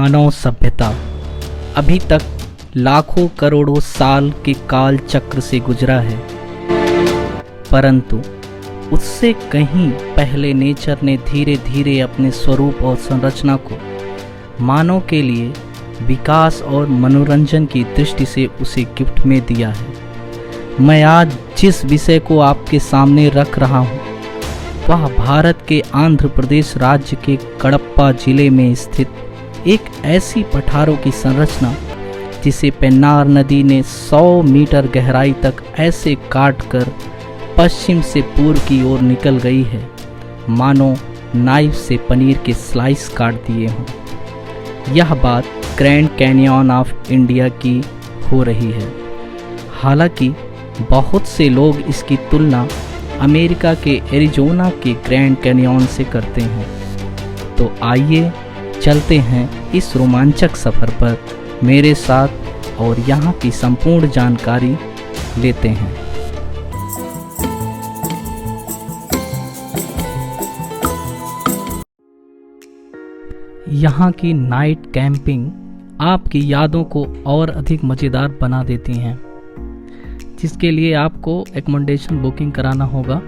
मानव सभ्यता अभी तक लाखों करोड़ों साल के काल चक्र से गुजरा है, परंतु उससे कहीं पहले नेचर ने धीरे धीरे अपने स्वरूप और संरचना को मानव के लिए विकास और मनोरंजन की दृष्टि से उसे गिफ्ट में दिया है। मैं आज जिस विषय को आपके सामने रख रहा हूँ वह भारत के आंध्र प्रदेश राज्य के कडप्पा जिले में स्थित एक ऐसी पठारों की संरचना जिसे पेन्नार नदी ने 100 मीटर गहराई तक ऐसे काट कर पश्चिम से पूर्व की ओर निकल गई है मानो नाइफ से पनीर के स्लाइस काट दिए हों। यह बात ग्रैंड कैनियन ऑफ इंडिया की हो रही है। हालांकि बहुत से लोग इसकी तुलना अमेरिका के एरिज़ोना के ग्रैंड कैनियन से करते हैं। तो आइए चलते हैं इस रोमांचक सफ़र पर मेरे साथ और यहाँ की संपूर्ण जानकारी लेते हैं। यहाँ की नाइट कैंपिंग आपकी यादों को और अधिक मज़ेदार बना देती हैं, जिसके लिए आपको एकोमोडेशन बुकिंग कराना होगा।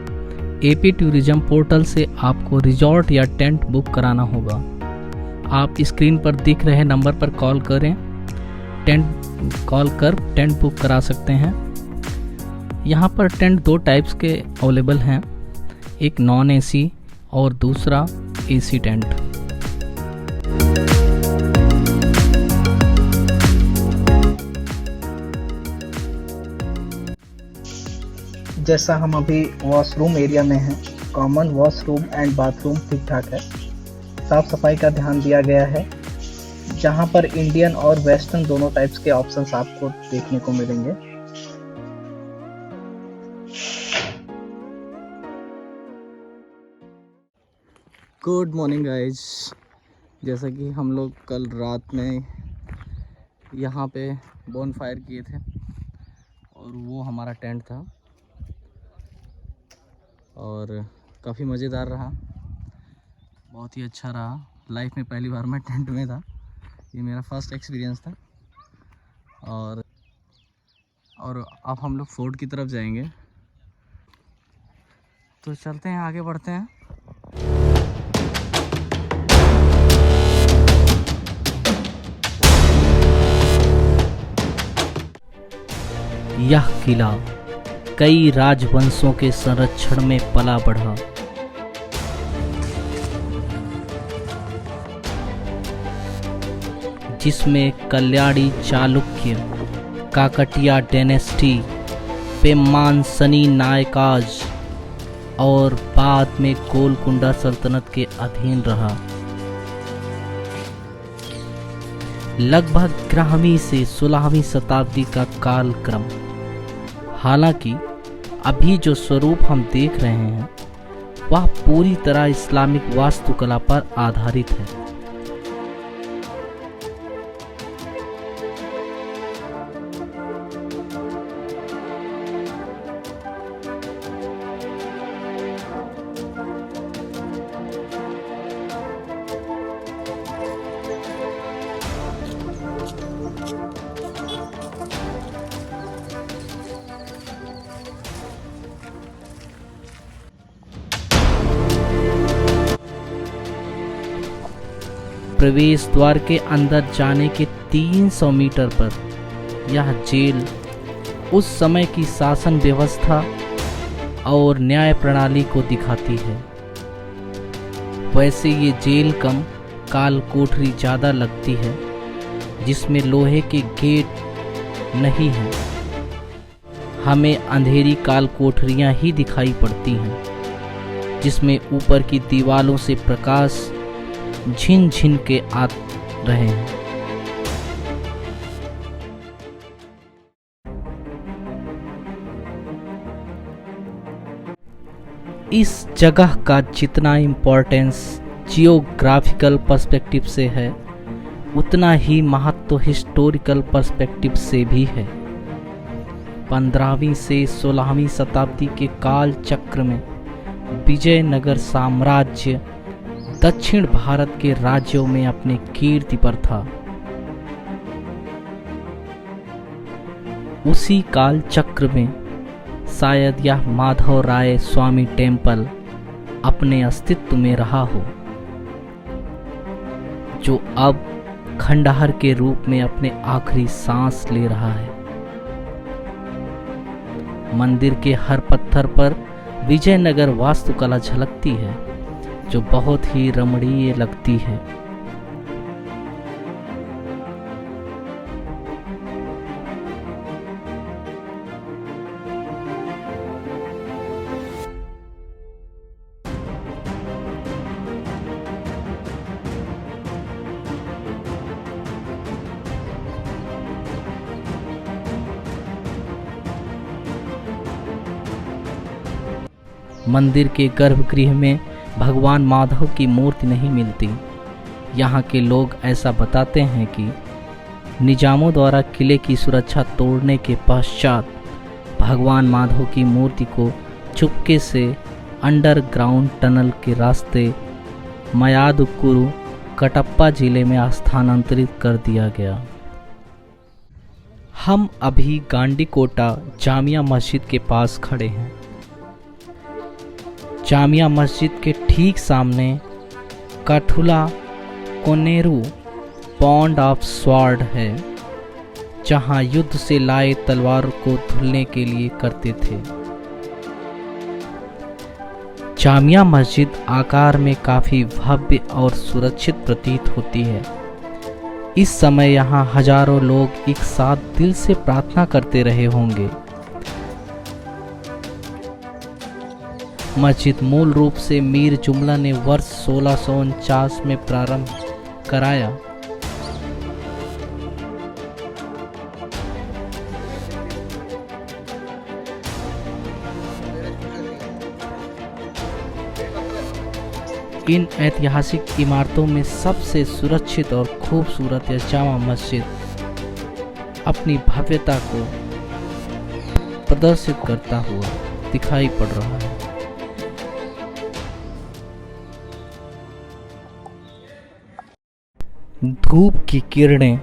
एपी टूरिज्म पोर्टल से आपको रिजॉर्ट या टेंट बुक कराना होगा। आप स्क्रीन पर दिख रहे नंबर पर कॉल कर टेंट बुक करा सकते हैं। यहाँ पर टेंट 2 टाइप्स के अवेलेबल हैं, एक नॉन एसी और दूसरा एसी टेंट। जैसा हम अभी वॉशरूम एरिया में हैं, कॉमन वॉशरूम एंड बाथरूम ठीक ठाक है। साफ सफाई का ध्यान दिया गया है, जहां पर इंडियन और वेस्टर्न दोनों टाइप्स के ऑप्शंस आपको देखने को मिलेंगे। Good morning guys. जैसा कि हम लोग कल रात में यहाँ पे बोन फायर किए थे और वो हमारा टेंट था और काफ़ी मज़ेदार रहा, बहुत ही अच्छा रहा। लाइफ में पहली बार मैं टेंट में था, ये मेरा फर्स्ट एक्सपीरियंस था। और अब हम लोग फोर्ट की तरफ जाएंगे, तो चलते हैं, आगे बढ़ते हैं। यह किला कई राजवंशों के संरक्षण में पला बढ़ा। जिसमें कल्याणी चालुक्य, काकटिया डायनेस्टी, पेम्मानसनी नायकाज और बाद में गोलकुंडा सल्तनत के अधीन रहा। लगभग 11वीं से 16वीं शताब्दी का कालक्रम। हालांकि अभी जो स्वरूप हम देख रहे हैं वह पूरी तरह इस्लामिक वास्तुकला पर आधारित है। प्रवेश द्वार के अंदर जाने के 300 मीटर पर यह जेल उस समय की शासन व्यवस्था और न्याय प्रणाली को दिखाती है। वैसे ये जेल कम काल कोठरी ज़्यादा लगती है, जिसमें लोहे के गेट नहीं हैं। हमें अंधेरी काल कोठरियाँ ही दिखाई पड़ती हैं, जिसमें ऊपर की दीवारों से प्रकाश झिन झिन के आ रहे हैं। इस जगह का जितना इम्पोर्टेंस जियोग्राफिकल पर्सपेक्टिव से है, उतना ही महत्व हिस्टोरिकल पर्सपेक्टिव से भी है। 15वीं से 16वीं शताब्दी के काल चक्र में विजयनगर साम्राज्य दक्षिण भारत के राज्यों में अपने कीर्ति पर था। उसी काल चक्र में शायद यह माधव राय स्वामी टेम्पल अपने अस्तित्व में रहा हो, जो अब खंडहर के रूप में अपने आखिरी सांस ले रहा है। मंदिर के हर पत्थर पर विजयनगर वास्तुकला झलकती है, जो बहुत ही रमणीय लगती है। मंदिर के गर्भगृह में भगवान माधव की मूर्ति नहीं मिलती। यहाँ के लोग ऐसा बताते हैं कि निजामों द्वारा किले की सुरक्षा तोड़ने के पश्चात भगवान माधव की मूर्ति को चुपके से अंडरग्राउंड टनल के रास्ते मयादुकुरु कटप्पा जिले में स्थानांतरित कर दिया गया। हम अभी गांडीकोटा जामिया मस्जिद के पास खड़े हैं। जामिया मस्जिद के ठीक सामने काठुला कोनेरू पॉन्ड ऑफ स्वॉर्ड है, जहां युद्ध से लाए तलवार को धुलने के लिए करते थे। जामिया मस्जिद आकार में काफी भव्य और सुरक्षित प्रतीत होती है। इस समय यहाँ हजारों लोग एक साथ दिल से प्रार्थना करते रहे होंगे। मस्जिद मूल रूप से मीर जुमला ने वर्ष 1649 में प्रारंभ कराया। इन ऐतिहासिक इमारतों में सबसे सुरक्षित और खूबसूरत यह जामा मस्जिद अपनी भव्यता को प्रदर्शित करता हुआ दिखाई पड़ रहा है। धूप की किरणें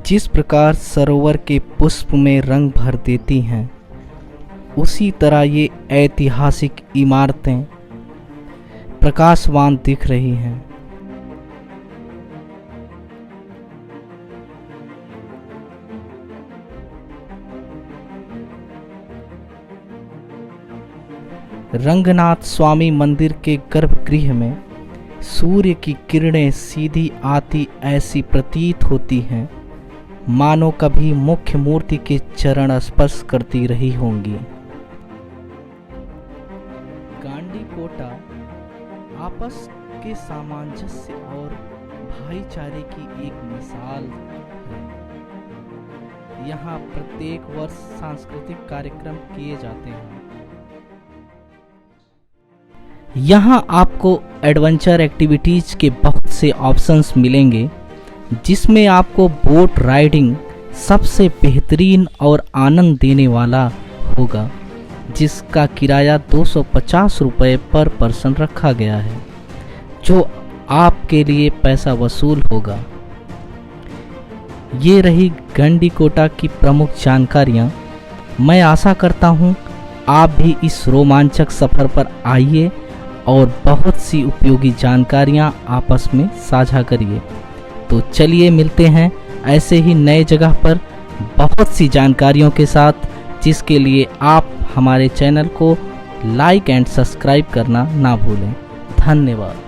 जिस प्रकार सरोवर के पुष्प में रंग भर देती हैं, उसी तरह ये ऐतिहासिक इमारतें प्रकाशवान दिख रही हैं। रंगनाथ स्वामी मंदिर के गर्भगृह में सूर्य की किरणें सीधी आती ऐसी प्रतीत होती हैं, मानो कभी मुख्य मूर्ति के चरण स्पर्श करती रही होंगी। गांडीकोटा आपस के सामंजस्य और भाईचारे की एक मिसाल है। यहाँ प्रत्येक वर्ष सांस्कृतिक कार्यक्रम किए जाते हैं। यहाँ आपको एडवेंचर एक्टिविटीज के बहुत से ऑप्शंस मिलेंगे, जिसमें आपको बोट राइडिंग सबसे बेहतरीन और आनंद देने वाला होगा, जिसका किराया 250 रुपये पर पर्सन रखा गया है, जो आपके लिए पैसा वसूल होगा। ये रही गांडीकोटा की प्रमुख जानकारियाँ। मैं आशा करता हूँ आप भी इस रोमांचक सफ़र पर आइए और बहुत सी उपयोगी जानकारियाँ आपस में साझा करिए। तो चलिए मिलते हैं ऐसे ही नए जगह पर बहुत सी जानकारियों के साथ, जिसके लिए आप हमारे चैनल को लाइक एंड सब्सक्राइब करना ना भूलें। धन्यवाद।